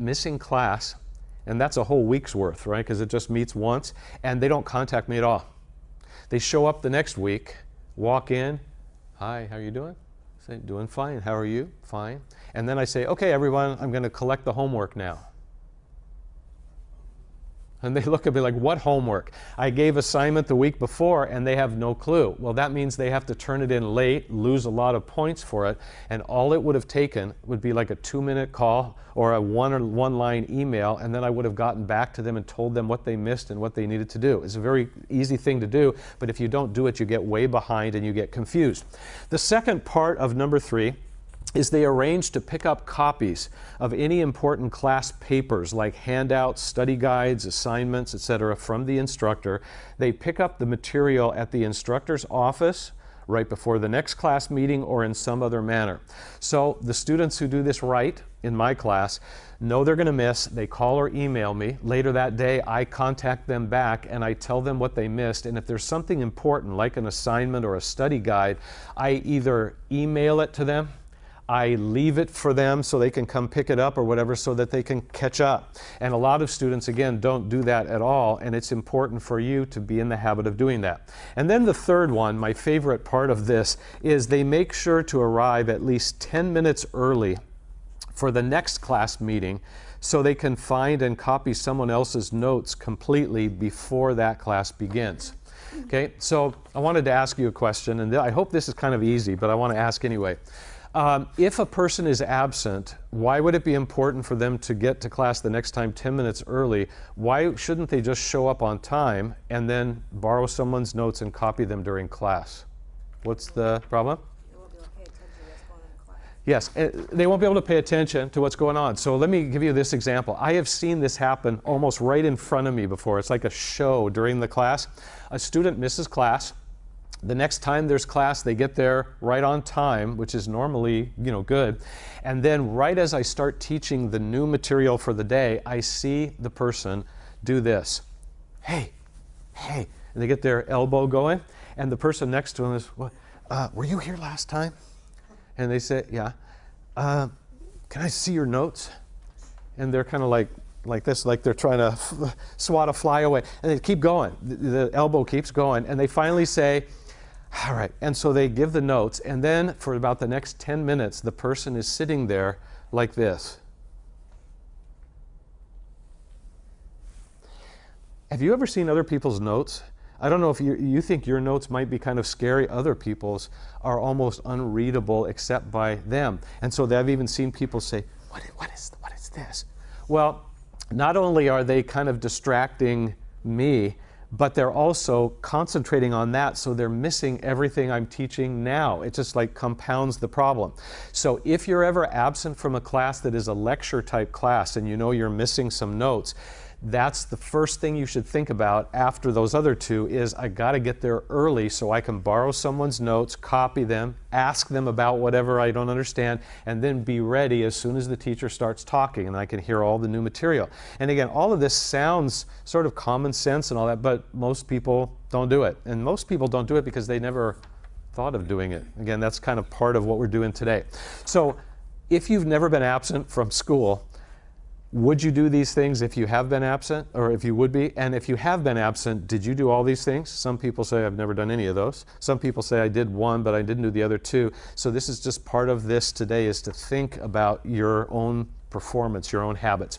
missing class, and that's a whole week's worth, right? Because it just meets once, and they don't contact me at all. They show up the next week, walk in, hi, how are you doing? I say, doing fine. How are you? Fine. And then I say, okay, everyone, I'm going to collect the homework now. And they look at me like, what homework? I gave assignment the week before, and they have no clue. Well, that means they have to turn it in late, lose a lot of points for it, and all it would have taken would be like a 2-minute call or a one-line email, and then I would have gotten back to them and told them what they missed and what they needed to do. It's a very easy thing to do, but if you don't do it, you get way behind and you get confused. The second part of number 3 is they arrange to pick up copies of any important class papers like handouts, study guides, assignments, etc. from the instructor. They pick up the material at the instructor's office right before the next class meeting or in some other manner. So the students who do this right in my class know they're going to miss. They call or email me. Later that day, I contact them back and I tell them what they missed. And if there's something important like an assignment or a study guide, I either email it to them, I leave it for them so they can come pick it up or whatever so that they can catch up. And a lot of students, again, don't do that at all, and it's important for you to be in the habit of doing that. And then the third one, my favorite part of this, is they make sure to arrive at least 10 minutes early for the next class meeting so they can find and copy someone else's notes completely before that class begins. Okay, so I wanted to ask you a question, and I hope this is kind of easy, but I want to ask anyway. If a person is absent, why would it be important for them to get to class the next time 10 minutes early? Why shouldn't they just show up on time and then borrow someone's notes and copy them during class? What's the problem? They won't be able to pay attention to what's going on in class. Yes, they won't be able to pay attention to what's going on. So let me give you this example. I have seen this happen almost right in front of me before. It's like a show during the class. A student misses class. The next time there's class, they get there right on time, which is normally, good. And then right as I start teaching the new material for the day, I see the person do this. Hey, hey. And they get their elbow going, and the person next to them is, were you here last time? And they say, yeah. Can I see your notes? And they're kind of like this, like they're trying to swat a fly away. And they keep going. The elbow keeps going. And they finally say, all right, and so they give the notes, and then for about the next 10 minutes, the person is sitting there like this. Have you ever seen other people's notes? I don't know if you think your notes might be kind of scary. Other people's are almost unreadable except by them. And so I've even seen people say, what is this? Well, not only are they kind of distracting me, but they're also concentrating on that, so they're missing everything I'm teaching now. It just like compounds the problem. So if you're ever absent from a class that is a lecture type class and you know you're missing some notes, that's the first thing you should think about after those other two is I got to get there early so I can borrow someone's notes, copy them, ask them about whatever I don't understand, and then be ready as soon as the teacher starts talking and I can hear all the new material. And again, all of this sounds sort of common sense and all that, but most people don't do it. And most people don't do it because they never thought of doing it. Again, that's kind of part of what we're doing today. So if you've never been absent from school, would you do these things if you have been absent, or if you would be? And if you have been absent, did you do all these things? Some people say, I've never done any of those. Some people say, I did one, but I didn't do the other two. So this is just part of this today, is to think about your own performance, your own habits.